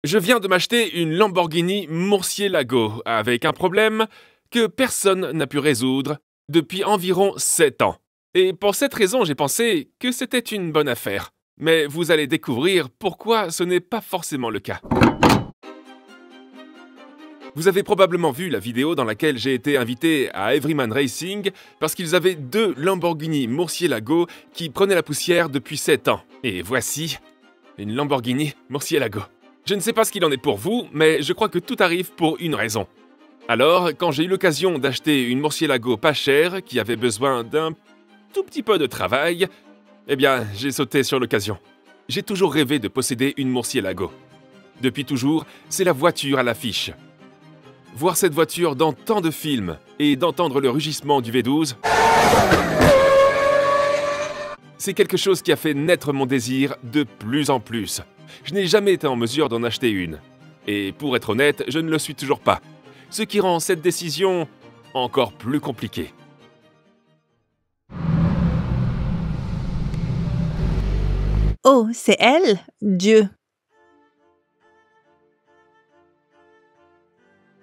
Je viens de m'acheter une Lamborghini Murcielago avec un problème que personne n'a pu résoudre depuis environ 7 ans. Et pour cette raison, j'ai pensé que c'était une bonne affaire. Mais vous allez découvrir pourquoi ce n'est pas forcément le cas. Vous avez probablement vu la vidéo dans laquelle j'ai été invité à Everyman Racing parce qu'ils avaient 2 Lamborghini Murcielago qui prenaient la poussière depuis 7 ans. Et voici une Lamborghini Murcielago. Je ne sais pas ce qu'il en est pour vous, mais je crois que tout arrive pour une raison. Alors, quand j'ai eu l'occasion d'acheter une Murcielago pas chère qui avait besoin d'un tout petit peu de travail, eh bien, j'ai sauté sur l'occasion. J'ai toujours rêvé de posséder une Murcielago. Depuis toujours, c'est la voiture à l'affiche. Voir cette voiture dans tant de films et d'entendre le rugissement du V12, c'est quelque chose qui a fait naître mon désir de plus en plus. Je n'ai jamais été en mesure d'en acheter une. Et pour être honnête, je ne le suis toujours pas. Ce qui rend cette décision encore plus compliquée. Oh, c'est elle, Dieu.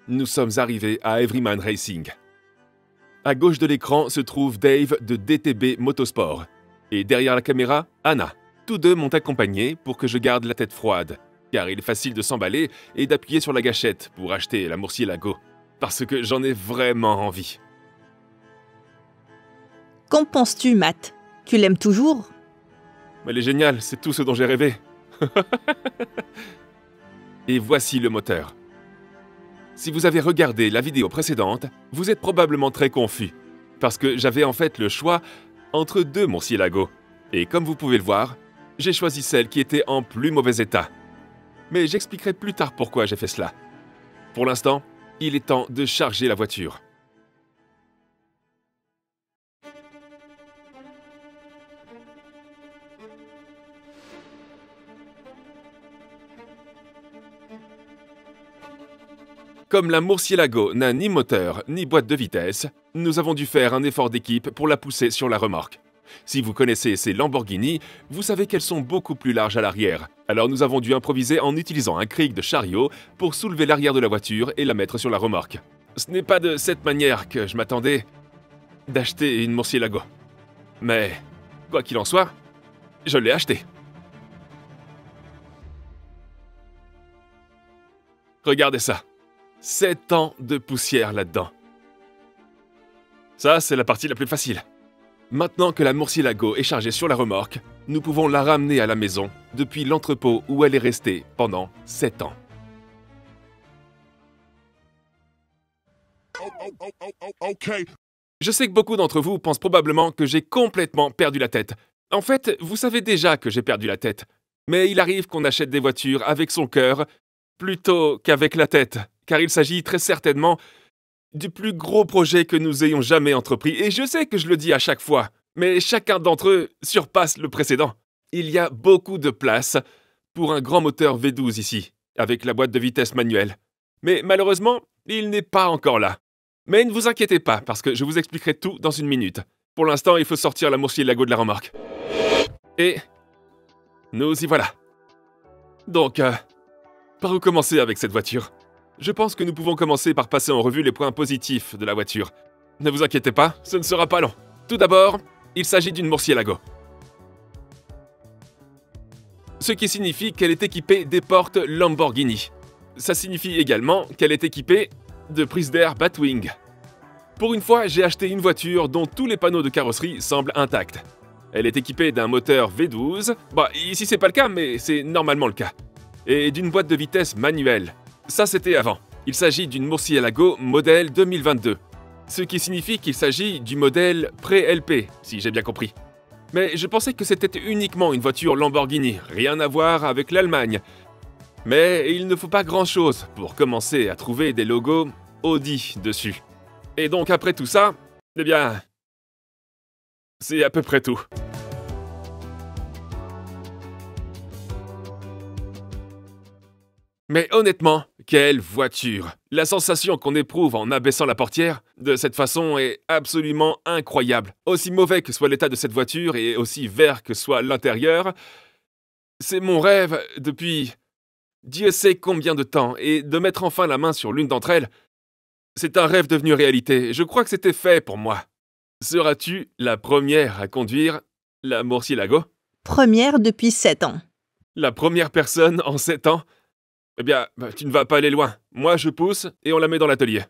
Nous sommes arrivés à Everyman Racing. À gauche de l'écran se trouve Dave de DTB Motorsport. Et derrière la caméra, Anna. Tous deux m'ont accompagné pour que je garde la tête froide, car il est facile de s'emballer et d'appuyer sur la gâchette pour acheter la Murcielago, parce que j'en ai vraiment envie. Qu'en penses-tu, Matt? Tu l'aimes toujours? Elle est géniale, c'est tout ce dont j'ai rêvé. Et voici le moteur. Si vous avez regardé la vidéo précédente, vous êtes probablement très confus, parce que j'avais en fait le choix entre 2 Murcielago. Et comme vous pouvez le voir, j'ai choisi celle qui était en plus mauvais état. Mais j'expliquerai plus tard pourquoi j'ai fait cela. Pour l'instant, il est temps de charger la voiture. Comme la Murcielago n'a ni moteur ni boîte de vitesse, nous avons dû faire un effort d'équipe pour la pousser sur la remorque. Si vous connaissez ces Lamborghini, vous savez qu'elles sont beaucoup plus larges à l'arrière. Alors nous avons dû improviser en utilisant un cric de chariot pour soulever l'arrière de la voiture et la mettre sur la remorque. Ce n'est pas de cette manière que je m'attendais d'acheter une Murcielago. Mais, quoi qu'il en soit, je l'ai achetée. Regardez ça. 7 ans de poussière là-dedans. Ça, c'est la partie la plus facile. Maintenant que la Murcielago est chargée sur la remorque, nous pouvons la ramener à la maison depuis l'entrepôt où elle est restée pendant 7 ans. Je sais que beaucoup d'entre vous pensent probablement que j'ai complètement perdu la tête. En fait, vous savez déjà que j'ai perdu la tête. Mais il arrive qu'on achète des voitures avec son cœur plutôt qu'avec la tête, car il s'agit très certainement du plus gros projet que nous ayons jamais entrepris. Et je sais que je le dis à chaque fois, mais chacun d'entre eux surpasse le précédent. Il y a beaucoup de place pour un grand moteur V12 ici, avec la boîte de vitesse manuelle. Mais malheureusement, il n'est pas encore là. Mais ne vous inquiétez pas, parce que je vous expliquerai tout dans une minute. Pour l'instant, il faut sortir la Murcielago de la remorque. Et nous y voilà. Donc, par où commencer avec cette voiture ? Je pense que nous pouvons commencer par passer en revue les points positifs de la voiture. Ne vous inquiétez pas, ce ne sera pas long. Tout d'abord, il s'agit d'une Murcielago. Ce qui signifie qu'elle est équipée des portes Lamborghini. Ça signifie également qu'elle est équipée de prises d'air Batwing. Pour une fois, j'ai acheté une voiture dont tous les panneaux de carrosserie semblent intacts. Elle est équipée d'un moteur V12. Bah, ici c'est pas le cas, mais c'est normalement le cas. Et d'une boîte de vitesse manuelle. Ça, c'était avant. Il s'agit d'une Murcielago modèle 2022. Ce qui signifie qu'il s'agit du modèle pré-LP, si j'ai bien compris. Mais je pensais que c'était uniquement une voiture Lamborghini, rien à voir avec l'Allemagne. Mais il ne faut pas grand-chose pour commencer à trouver des logos Audi dessus. Et donc après tout ça, eh bien, c'est à peu près tout. Mais honnêtement, quelle voiture! La sensation qu'on éprouve en abaissant la portière de cette façon est absolument incroyable. Aussi mauvais que soit l'état de cette voiture et aussi vert que soit l'intérieur, c'est mon rêve depuis Dieu sait combien de temps, et de mettre enfin la main sur l'une d'entre elles, c'est un rêve devenu réalité. Je crois que c'était fait pour moi. Seras-tu la première à conduire la Murciélago? Première depuis 7 ans. La première personne en 7 ans? Eh bien, tu ne vas pas aller loin. Moi, je pousse et on la met dans l'atelier.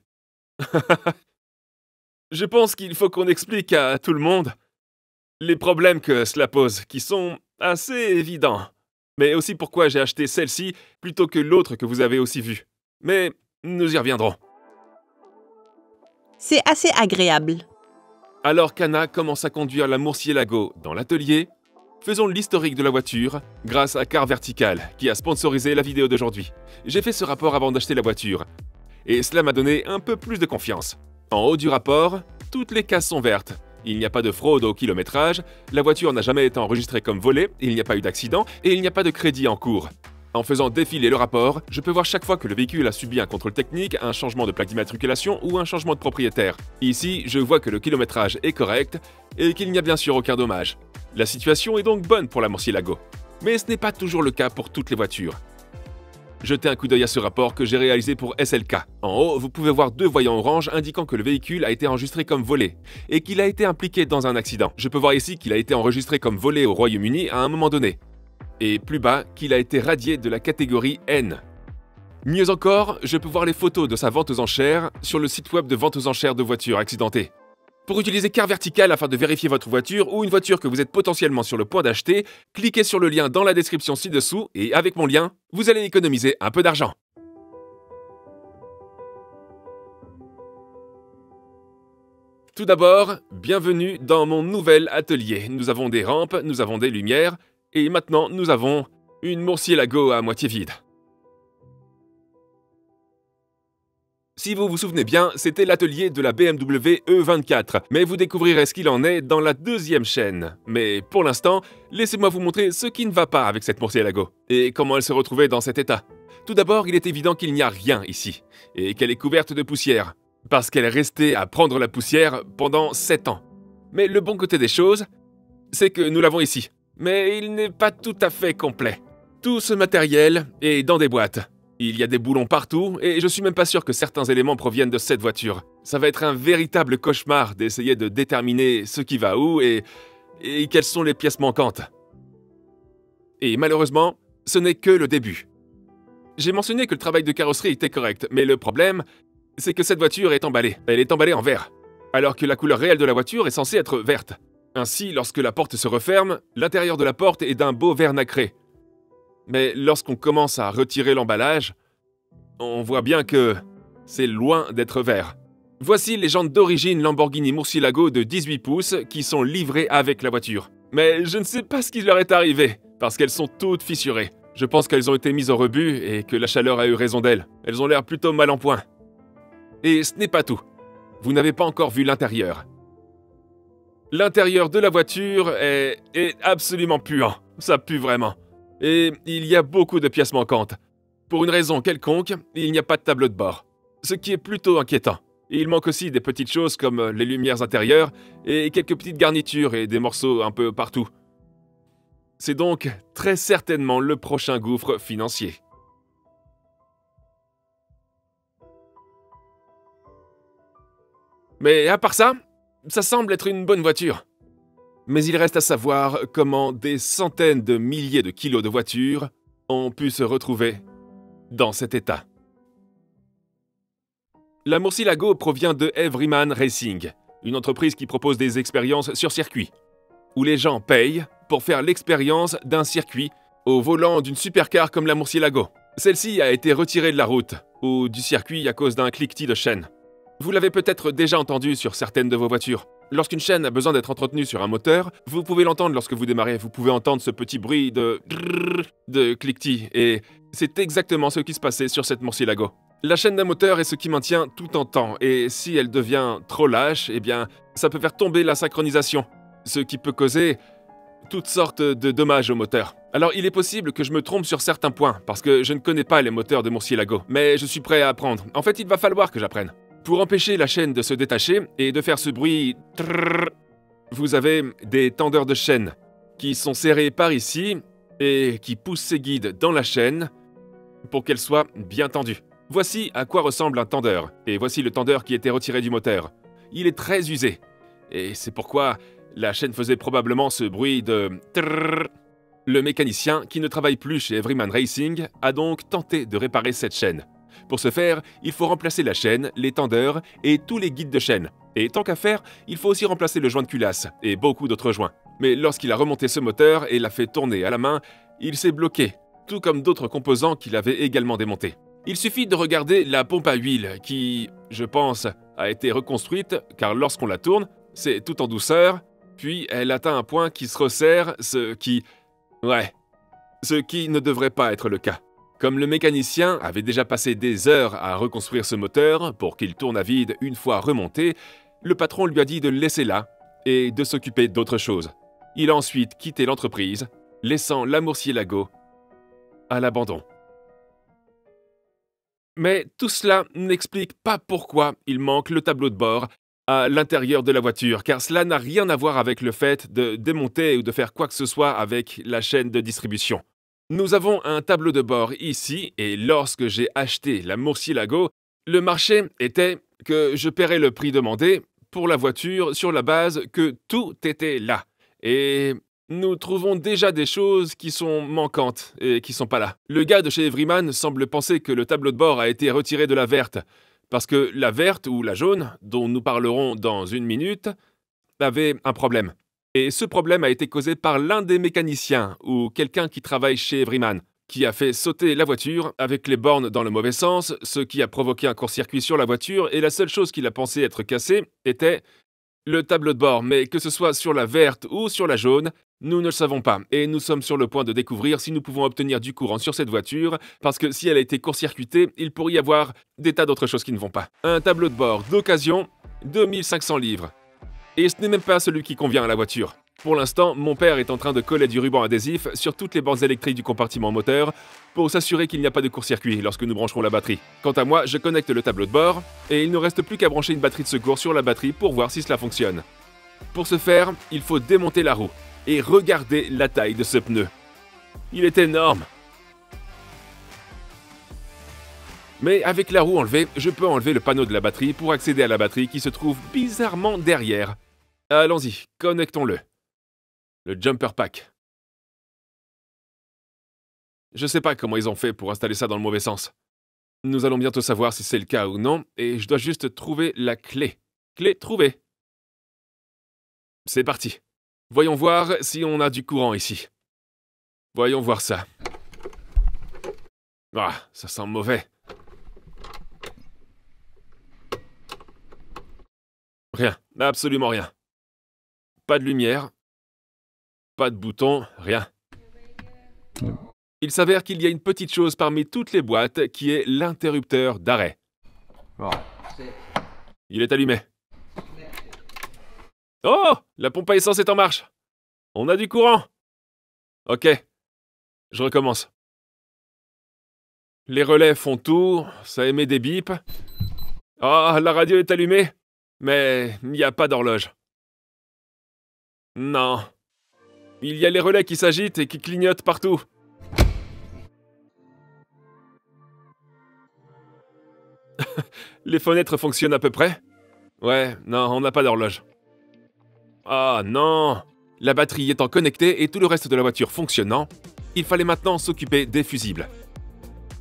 Je pense qu'il faut qu'on explique à tout le monde les problèmes que cela pose, qui sont assez évidents. Mais aussi pourquoi j'ai acheté celle-ci plutôt que l'autre que vous avez aussi vue. Mais nous y reviendrons. C'est assez agréable. Alors qu'Anna commence à conduire la Murciélago dans l'atelier, faisons l'historique de la voiture grâce à Car Vertical, qui a sponsorisé la vidéo d'aujourd'hui. J'ai fait ce rapport avant d'acheter la voiture, et cela m'a donné un peu plus de confiance. En haut du rapport, toutes les cases sont vertes. Il n'y a pas de fraude au kilométrage, la voiture n'a jamais été enregistrée comme volée, il n'y a pas eu d'accident, et il n'y a pas de crédit en cours. En faisant défiler le rapport, je peux voir chaque fois que le véhicule a subi un contrôle technique, un changement de plaque d'immatriculation ou un changement de propriétaire. Ici, je vois que le kilométrage est correct et qu'il n'y a bien sûr aucun dommage. La situation est donc bonne pour la Murciélago. Mais ce n'est pas toujours le cas pour toutes les voitures. Jetez un coup d'œil à ce rapport que j'ai réalisé pour SLK. En haut, vous pouvez voir 2 voyants orange indiquant que le véhicule a été enregistré comme volé et qu'il a été impliqué dans un accident. Je peux voir ici qu'il a été enregistré comme volé au Royaume-Uni à un moment donné. Et plus bas, qu'il a été radié de la catégorie N. Mieux encore, je peux voir les photos de sa vente aux enchères sur le site web de vente aux enchères de voitures accidentées. Pour utiliser Car Vertical afin de vérifier votre voiture ou une voiture que vous êtes potentiellement sur le point d'acheter, cliquez sur le lien dans la description ci-dessous et avec mon lien, vous allez économiser un peu d'argent. Tout d'abord, bienvenue dans mon nouvel atelier. Nous avons des rampes, nous avons des lumières, et maintenant nous avons une Murciélago à moitié vide. Si vous vous souvenez bien, c'était l'atelier de la BMW E24, mais vous découvrirez ce qu'il en est dans la deuxième chaîne. Mais pour l'instant, laissez-moi vous montrer ce qui ne va pas avec cette Murciélago, et comment elle se retrouvait dans cet état. Tout d'abord, il est évident qu'il n'y a rien ici, et qu'elle est couverte de poussière, parce qu'elle est restée à prendre la poussière pendant 7 ans. Mais le bon côté des choses, c'est que nous l'avons ici. Mais il n'est pas tout à fait complet. Tout ce matériel est dans des boîtes. Il y a des boulons partout, et je suis même pas sûr que certains éléments proviennent de cette voiture. Ça va être un véritable cauchemar d'essayer de déterminer ce qui va où et quelles sont les pièces manquantes. Et malheureusement, ce n'est que le début. J'ai mentionné que le travail de carrosserie était correct, mais le problème, c'est que cette voiture est emballée. Elle est emballée en vert, alors que la couleur réelle de la voiture est censée être verte. Ainsi, lorsque la porte se referme, l'intérieur de la porte est d'un beau vert nacré. Mais lorsqu'on commence à retirer l'emballage, on voit bien que c'est loin d'être vert. Voici les jantes d'origine Lamborghini Murciélago de 18 pouces qui sont livrées avec la voiture. Mais je ne sais pas ce qui leur est arrivé, parce qu'elles sont toutes fissurées. Je pense qu'elles ont été mises au rebut et que la chaleur a eu raison d'elles. Elles ont l'air plutôt mal en point. Et ce n'est pas tout. Vous n'avez pas encore vu l'intérieur. L'intérieur de la voiture est absolument puant. Ça pue vraiment. Et il y a beaucoup de pièces manquantes. Pour une raison quelconque, il n'y a pas de tableau de bord. Ce qui est plutôt inquiétant. Il manque aussi des petites choses comme les lumières intérieures et quelques petites garnitures et des morceaux un peu partout. C'est donc très certainement le prochain gouffre financier. Mais à part ça, ça semble être une bonne voiture. Mais il reste à savoir comment des centaines de milliers de kilos de voitures ont pu se retrouver dans cet état. La Murciélago provient de Everyman Racing, une entreprise qui propose des expériences sur circuit, où les gens payent pour faire l'expérience d'un circuit au volant d'une supercar comme la Murciélago. Celle-ci a été retirée de la route ou du circuit à cause d'un cliquetis de chaîne. Vous l'avez peut-être déjà entendu sur certaines de vos voitures. Lorsqu'une chaîne a besoin d'être entretenue sur un moteur, vous pouvez l'entendre lorsque vous démarrez. Vous pouvez entendre ce petit bruit de cliquetis. Et c'est exactement ce qui se passait sur cette Murciélago. La chaîne d'un moteur est ce qui maintient tout en temps. Et si elle devient trop lâche, eh bien, ça peut faire tomber la synchronisation. Ce qui peut causer toutes sortes de dommages au moteur. Alors il est possible que je me trompe sur certains points, parce que je ne connais pas les moteurs de Murciélago. Mais je suis prêt à apprendre. En fait, il va falloir que j'apprenne. Pour empêcher la chaîne de se détacher et de faire ce bruit, vous avez des tendeurs de chaîne qui sont serrés par ici et qui poussent ces guides dans la chaîne pour qu'elle soit bien tendue. Voici à quoi ressemble un tendeur, et voici le tendeur qui était retiré du moteur. Il est très usé, et c'est pourquoi la chaîne faisait probablement ce bruit de trrrr. Le mécanicien, qui ne travaille plus chez Everyman Racing, a donc tenté de réparer cette chaîne. Pour ce faire, il faut remplacer la chaîne, les tendeurs et tous les guides de chaîne. Et tant qu'à faire, il faut aussi remplacer le joint de culasse et beaucoup d'autres joints. Mais lorsqu'il a remonté ce moteur et l'a fait tourner à la main, il s'est bloqué, tout comme d'autres composants qu'il avait également démontés. Il suffit de regarder la pompe à huile qui, je pense, a été reconstruite car lorsqu'on la tourne, c'est tout en douceur, puis elle atteint un point qui se resserre, ce qui ne devrait pas être le cas. Comme le mécanicien avait déjà passé des heures à reconstruire ce moteur pour qu'il tourne à vide une fois remonté, le patron lui a dit de le laisser là et de s'occuper d'autre chose. Il a ensuite quitté l'entreprise, laissant la Murciélago à l'abandon. Mais tout cela n'explique pas pourquoi il manque le tableau de bord à l'intérieur de la voiture, car cela n'a rien à voir avec le fait de démonter ou de faire quoi que ce soit avec la chaîne de distribution. Nous avons un tableau de bord ici, et lorsque j'ai acheté la Murciélago, le marché était que je paierais le prix demandé pour la voiture sur la base que tout était là. Et nous trouvons déjà des choses qui sont manquantes et qui sont pas là. Le gars de chez Everyman semble penser que le tableau de bord a été retiré de la verte, parce que la verte ou la jaune, dont nous parlerons dans une minute, avait un problème. Et ce problème a été causé par l'un des mécaniciens ou quelqu'un qui travaille chez Everyman, qui a fait sauter la voiture avec les bornes dans le mauvais sens, ce qui a provoqué un court-circuit sur la voiture, et la seule chose qu'il a pensé être cassée était le tableau de bord. Mais que ce soit sur la verte ou sur la jaune, nous ne le savons pas, et nous sommes sur le point de découvrir si nous pouvons obtenir du courant sur cette voiture, parce que si elle a été court-circuitée, il pourrait y avoir des tas d'autres choses qui ne vont pas. Un tableau de bord d'occasion, 2500 livres. Et ce n'est même pas celui qui convient à la voiture. Pour l'instant, mon père est en train de coller du ruban adhésif sur toutes les bornes électriques du compartiment moteur pour s'assurer qu'il n'y a pas de court-circuit lorsque nous brancherons la batterie. Quant à moi, je connecte le tableau de bord et il ne reste plus qu'à brancher une batterie de secours sur la batterie pour voir si cela fonctionne. Pour ce faire, il faut démonter la roue et regarder la taille de ce pneu. Il est énorme. Mais avec la roue enlevée, je peux enlever le panneau de la batterie pour accéder à la batterie qui se trouve bizarrement derrière. Allons-y, connectons-le. Le jumper pack. Je sais pas comment ils ont fait pour installer ça dans le mauvais sens. Nous allons bientôt savoir si c'est le cas ou non, et je dois juste trouver la clé. Clé trouvée. C'est parti. Voyons voir si on a du courant ici. Voyons voir ça. Ah, ça sent mauvais. Rien, absolument rien. Pas de lumière. Pas de bouton, rien. Il s'avère qu'il y a une petite chose parmi toutes les boîtes qui est l'interrupteur d'arrêt. Il est allumé. Oh! La pompe à essence est en marche. On a du courant. Ok. Je recommence. Les relais font tout, ça émet des bips. Ah, la radio est allumée, mais il n'y a pas d'horloge. Non. Il y a les relais qui s'agitent et qui clignotent partout. Les fenêtres fonctionnent à peu près? Ouais, non, on n'a pas d'horloge. Ah non! La batterie étant connectée et tout le reste de la voiture fonctionnant, il fallait maintenant s'occuper des fusibles.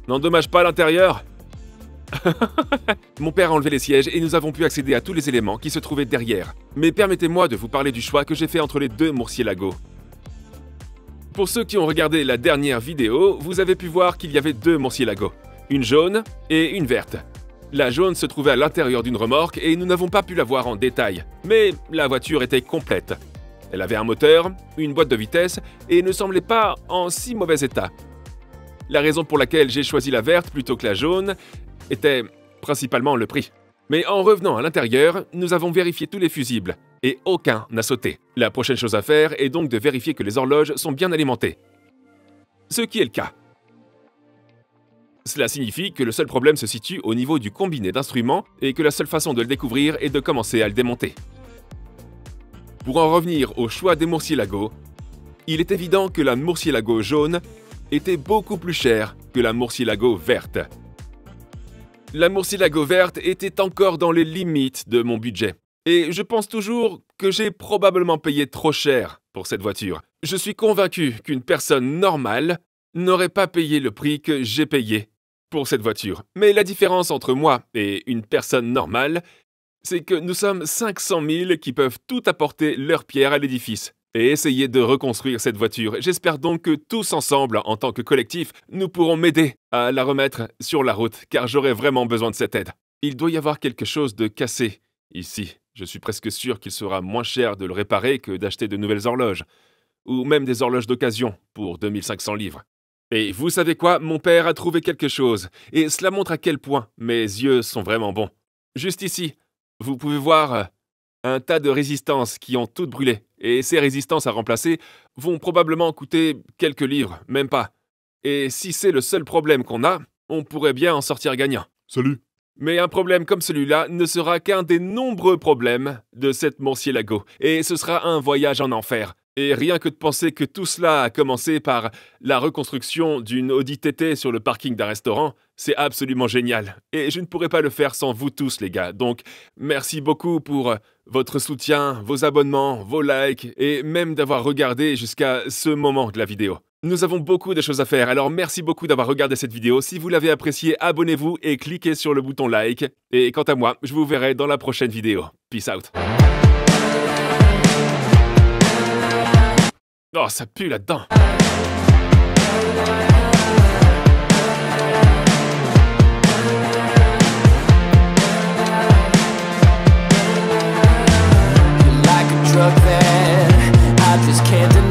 N'endommage pas l'intérieur? Mon père a enlevé les sièges et nous avons pu accéder à tous les éléments qui se trouvaient derrière. Mais permettez-moi de vous parler du choix que j'ai fait entre les deux Murciélago. Pour ceux qui ont regardé la dernière vidéo, vous avez pu voir qu'il y avait deux Murciélago, une jaune et une verte. La jaune se trouvait à l'intérieur d'une remorque et nous n'avons pas pu la voir en détail, mais la voiture était complète. Elle avait un moteur, une boîte de vitesse et ne semblait pas en si mauvais état. La raison pour laquelle j'ai choisi la verte plutôt que la jaune était principalement le prix. Mais en revenant à l'intérieur, nous avons vérifié tous les fusibles et aucun n'a sauté. La prochaine chose à faire est donc de vérifier que les horloges sont bien alimentées. Ce qui est le cas. Cela signifie que le seul problème se situe au niveau du combiné d'instruments et que la seule façon de le découvrir est de commencer à le démonter. Pour en revenir au choix des Murciélago, il est évident que la Murciélago jaune était beaucoup plus chère que la Murciélago verte. La Murciélago verte était encore dans les limites de mon budget. Et je pense toujours que j'ai probablement payé trop cher pour cette voiture. Je suis convaincu qu'une personne normale n'aurait pas payé le prix que j'ai payé pour cette voiture. Mais la différence entre moi et une personne normale, c'est que nous sommes 500 000 qui peuvent tout apporter leur pierre à l'édifice et essayer de reconstruire cette voiture. J'espère donc que tous ensemble, en tant que collectif, nous pourrons m'aider à la remettre sur la route, car j'aurai vraiment besoin de cette aide. Il doit y avoir quelque chose de cassé ici. Je suis presque sûr qu'il sera moins cher de le réparer que d'acheter de nouvelles horloges, ou même des horloges d'occasion pour 2500 livres. Et vous savez quoi? Mon père a trouvé quelque chose, et cela montre à quel point mes yeux sont vraiment bons. Juste ici, vous pouvez voir un tas de résistances qui ont toutes brûlé, et ces résistances à remplacer vont probablement coûter quelques livres, même pas. Et si c'est le seul problème qu'on a, on pourrait bien en sortir gagnant. Salut. Mais un problème comme celui-là ne sera qu'un des nombreux problèmes de cette Murciélago, et ce sera un voyage en enfer. Et rien que de penser que tout cela a commencé par la reconstruction d'une Audi TT sur le parking d'un restaurant, c'est absolument génial. Et je ne pourrais pas le faire sans vous tous, les gars. Donc, merci beaucoup pour votre soutien, vos abonnements, vos likes, et même d'avoir regardé jusqu'à ce moment de la vidéo. Nous avons beaucoup de choses à faire, alors merci beaucoup d'avoir regardé cette vidéo. Si vous l'avez appréciée, abonnez-vous et cliquez sur le bouton like. Et quant à moi, je vous verrai dans la prochaine vidéo. Peace out. Oh, ça pue là-dedans. Like a drug that I just can't deny.